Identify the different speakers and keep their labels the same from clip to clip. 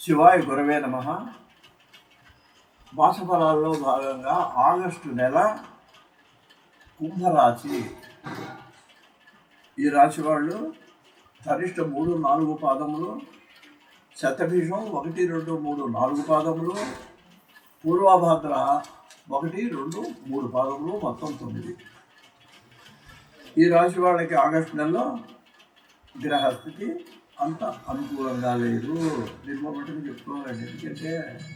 Speaker 1: శివాయ గురవే నమః. మాసఫలాల్లో భాగంగా ఆగస్టు నెల కుంభరాశి. ఈ రాశి వాళ్ళు ధనిష్ట 3, 4 పాదములు, శతభిషం 1, 2, 3, 4 పాదములు, పూర్వభాద్ర 1, 2, 3 పాదములు, మొత్తం 9. ఈ రాశి వాళ్ళకి ఆగస్టు నెలలో గ్రహస్థితి అంత అనుకూలంగా లేదు. దీంట్లో మటుకు చెప్పుకోవాలండి. ఎందుకంటే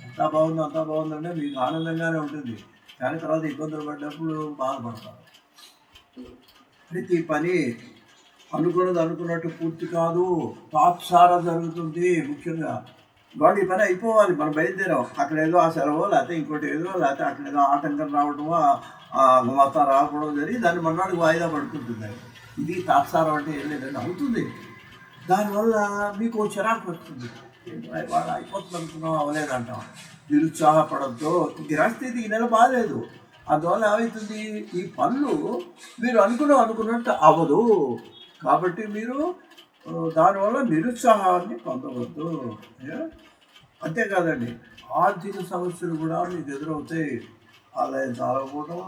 Speaker 1: అంతా బాగుందంటే మీకు ఆనందంగానే ఉంటుంది, కానీ తర్వాత ఇబ్బందులు పడ్డప్పుడు బాధపడతారు. ప్రతి పని అనుకున్నట్టు పూర్తి కాదు, తాత్సారం జరుగుతుంది. ముఖ్యంగా వాళ్ళు ఈ పని అయిపోవాలి, మనం బయలుదేరాం, అక్కడ ఏదో ఆ సెలవు, లేకపోతే ఇంకోటి ఏదో, లేకపోతే అక్కడ ఏదో ఆటంకం రావడమో మొత్తం రాకపోవడం జరిగి దాన్ని మన్నాడికి వాయిదా పడుతుంటుంది. ఇది తాత్సారం అంటే ఏం లేదండి, అవుతుంది. దానివల్ల మీకు చిరాకు వస్తుంది, వాళ్ళు అయిపోతుంది అనుకున్నాం, అవ్వలేదంటాం. నిరుత్సాహపడద్దు. గ్రహస్థితి ఈ నెల బాగాలేదు, అందువల్ల ఏమవుతుంది, ఈ పనులు మీరు అనుకున్నట్టు అవ్వదు. కాబట్టి మీరు దానివల్ల నిరుత్సాహాన్ని పొందవద్దు. అంతేకాదండి, ఆర్థిక సమస్యలు కూడా మీకు ఎదురవుతాయి. ఆదాయం చాలకపోవడం,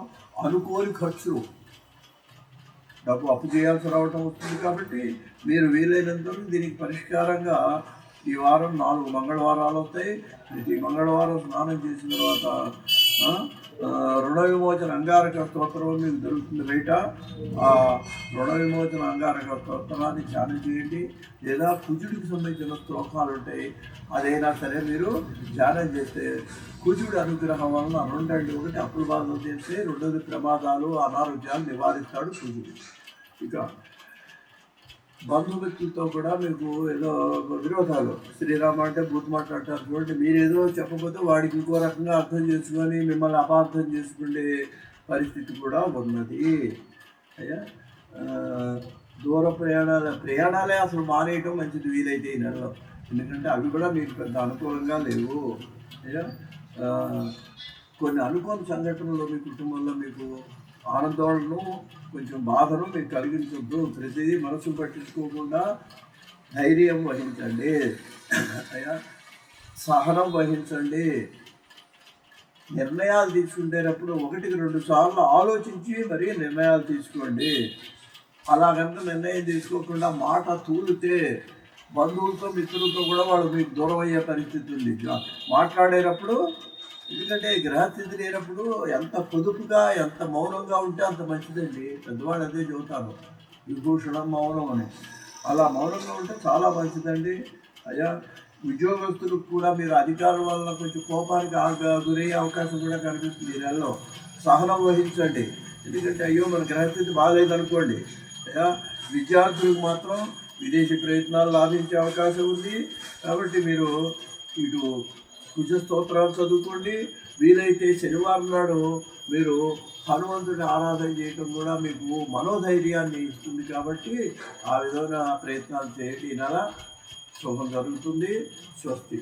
Speaker 1: అనుకోని ఖర్చు, డబ్బు అప్పు చేయాల్సి రావటం వస్తుంది. కాబట్టి మీరు వీలైనంత దీనికి పరిష్కారంగా ఈ వారం 4 మంగళవారాలు వస్తాయి. ప్రతి మంగళవారం స్నానం చేసిన తర్వాత రుణ విమోచన అంగారక స్తోత్రం మీకు దొరుకుతుంది బయట. ఆ రుణ విమోచన అంగారక స్తోత్రాన్ని ధ్యానం చేయండి, లేదా కుజుడికి సంబంధించిన శ్లోకాలు ఉంటాయి, అదైనా సరే మీరు ధ్యానం చేస్తే కుజుడి అనుగ్రహం వలన 2 ఒకటి అప్పుల బాధలు చేస్తే, 2 ప్రమాదాలు అనారోగ్యాలు నివారిస్తాడు కుజుడు. ఇక బంధుమిత్రులతో కూడా మీకు ఏదో విరోధాలు, శ్రీరామ అంటే బూత్ మాట్లాడతారు చూడండి, మీరేదో చెప్పకపోతే వాడికి ఇంకో రకంగా అర్థం చేసుకొని మిమ్మల్ని అపార్థం చేసుకునే పరిస్థితి కూడా ఉన్నది. అయ్యా, దూర ప్రయాణాలే అసలు మానేయటం మంచిది వీలైతే ఈ నెలలో. ఎందుకంటే అవి కూడా మీకు పెద్ద అనుకూలంగా లేవు. అయ్యా, కొన్ని అనుకోని సంఘటనలు మీ కుటుంబంలో మీకు ఆనందోళనను, కొంచెం బాధను మీకు కలిగించొద్దు. ప్రతిదీ మనసు పట్టించుకోకుండా ధైర్యం వహించండి. అయ్యా, సహనం వహించండి. నిర్ణయాలు తీసుకునేటప్పుడు 1-2 సార్లు ఆలోచించి మరీ నిర్ణయాలు తీసుకోండి. అలా కనుక నిర్ణయం తీసుకోకుండా మాట తూలితే బంధువులతో, మిత్రులతో కూడా వాళ్ళు మీకు దూరం అయ్యే పరిస్థితి ఉంది మాట్లాడేటప్పుడు. ఎందుకంటే గ్రహస్థితి లేనప్పుడు ఎంత పొదుపుగా, ఎంత మౌనంగా ఉంటే అంత మంచిదండి. పెద్దవాళ్ళు అదే చెబుతారు, విభూషణం మౌనం అని. అలా మౌనంగా ఉంటే చాలా మంచిదండి. అయ్యా, ఉద్యోగస్తులకు కూడా మీరు అధికారుల వలన కొంచెం కోపానికి గురయ్యే అవకాశం కూడా కనిపిస్తుంది ఈ నెలలో. సహనం వహించండి. ఎందుకంటే అయ్యో మన గ్రహస్థితి బాగాలేదనుకోండి. అయ్యా, విద్యార్థులకు మాత్రం విదేశీ ప్రయత్నాలు లాభించే అవకాశం ఉంది. కాబట్టి మీరు ఇటు కుజ స్తోత్రాలు చదువుకోండి. వీలైతే శనివారం నాడు మీరు హనుమంతుడి ఆరాధన చేయటం కూడా మీకు మనోధైర్యాన్ని ఇస్తుంది. కాబట్టి ఆ విధమైన ప్రయత్నాలు చేయండి. ఈ నెల శుభం జరుగుతుంది. స్వస్తి.